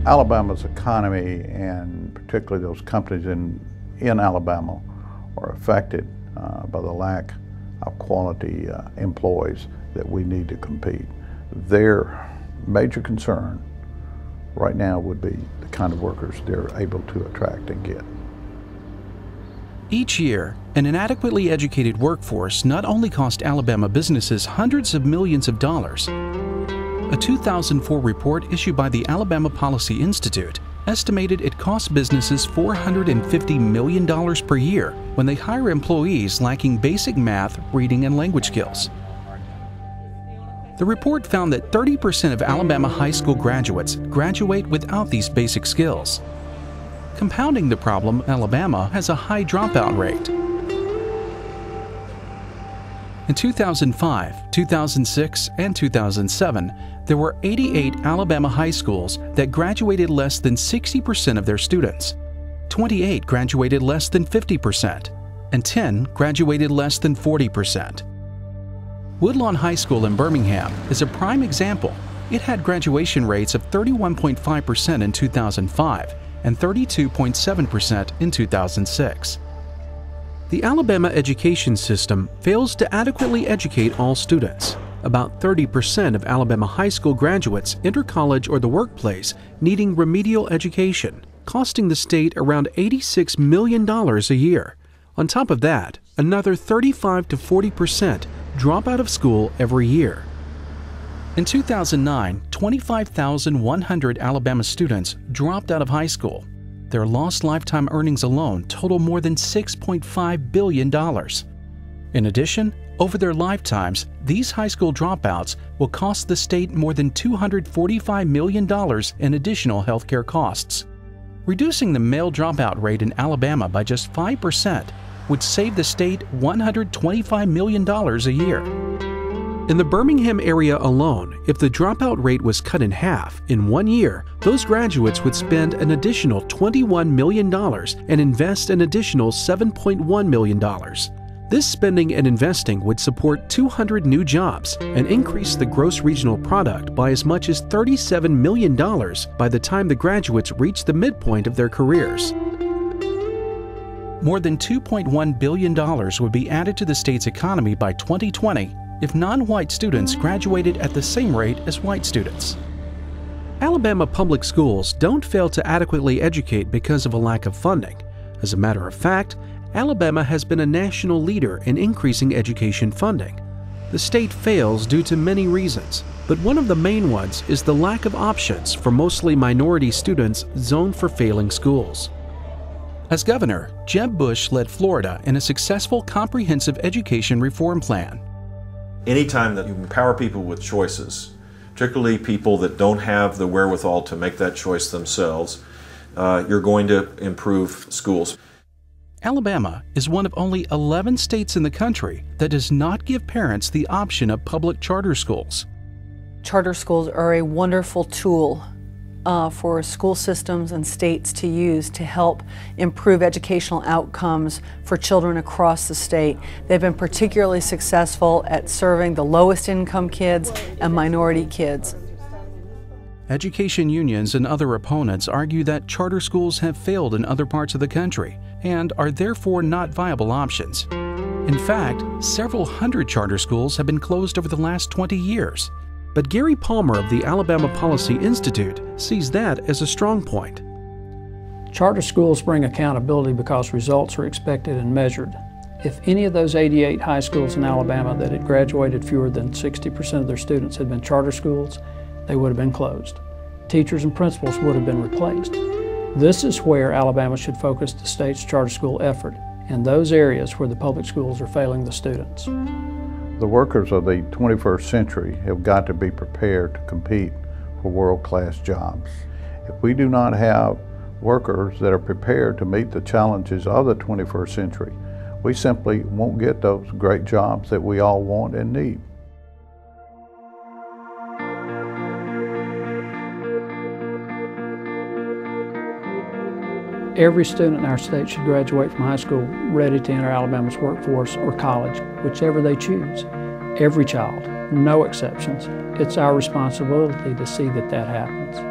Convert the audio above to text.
Alabama's economy, and particularly those companies in Alabama, are affected by the lack of quality employees that we need to compete. Their major concern right now would be the kind of workers they're able to attract and get. Each year, an inadequately educated workforce not only cost Alabama businesses hundreds of millions of dollars. A 2004 report issued by the Alabama Policy Institute estimated it costs businesses $450 million per year when they hire employees lacking basic math, reading, and language skills. The report found that 30% of Alabama high school graduates graduate without these basic skills. Compounding the problem, Alabama has a high dropout rate. In 2005, 2006, and 2007, there were 88 Alabama high schools that graduated less than 60% of their students. 28 graduated less than 50%, and 10 graduated less than 40%. Woodlawn High School in Birmingham is a prime example. It had graduation rates of 31.5% in 2005 and 32.7% in 2006. The Alabama education system fails to adequately educate all students. About 30% of Alabama high school graduates enter college or the workplace needing remedial education, costing the state around $86 million a year. On top of that, another 35 to 40% drop out of school every year. In 2009, 25,100 Alabama students dropped out of high school. Their lost lifetime earnings alone total more than $6.5 billion. In addition, over their lifetimes, these high school dropouts will cost the state more than $245 million in additional healthcare costs. Reducing the male dropout rate in Alabama by just 5% would save the state $125 million a year. In the Birmingham area alone, if the dropout rate was cut in half in 1 year, those graduates would spend an additional $21 million and invest an additional $7.1 million. This spending and investing would support 200 new jobs and increase the gross regional product by as much as $37 million by the time the graduates reach the midpoint of their careers. More than $2.1 billion would be added to the state's economy by 2020 if non-white students graduated at the same rate as white students. Alabama public schools don't fail to adequately educate because of a lack of funding. As a matter of fact, Alabama has been a national leader in increasing education funding. The state fails due to many reasons, but one of the main ones is the lack of options for mostly minority students zoned for failing schools. As governor, Jeb Bush led Florida in a successful comprehensive education reform plan. Anytime that you empower people with choices, particularly people that don't have the wherewithal to make that choice themselves, you're going to improve schools. Alabama is one of only 11 states in the country that does not give parents the option of public charter schools. Charter schools are a wonderful tool for school systems and states to use to help improve educational outcomes for children across the state. They've been particularly successful at serving the lowest income kids and minority kids. Education unions and other opponents argue that charter schools have failed in other parts of the country and are therefore not viable options. In fact, several hundred charter schools have been closed over the last 20 years. But Gary Palmer of the Alabama Policy Institute sees that as a strong point. Charter schools bring accountability because results are expected and measured. If any of those 88 high schools in Alabama that had graduated fewer than 60% of their students had been charter schools, they would have been closed. Teachers and principals would have been replaced. This is where Alabama should focus the state's charter school effort, in those areas where the public schools are failing the students. The workers of the 21st century have got to be prepared to compete for world-class jobs. If we do not have workers that are prepared to meet the challenges of the 21st century, we simply won't get those great jobs that we all want and need. Every student in our state should graduate from high school ready to enter Alabama's workforce or college, whichever they choose. Every child, no exceptions. It's our responsibility to see that that happens.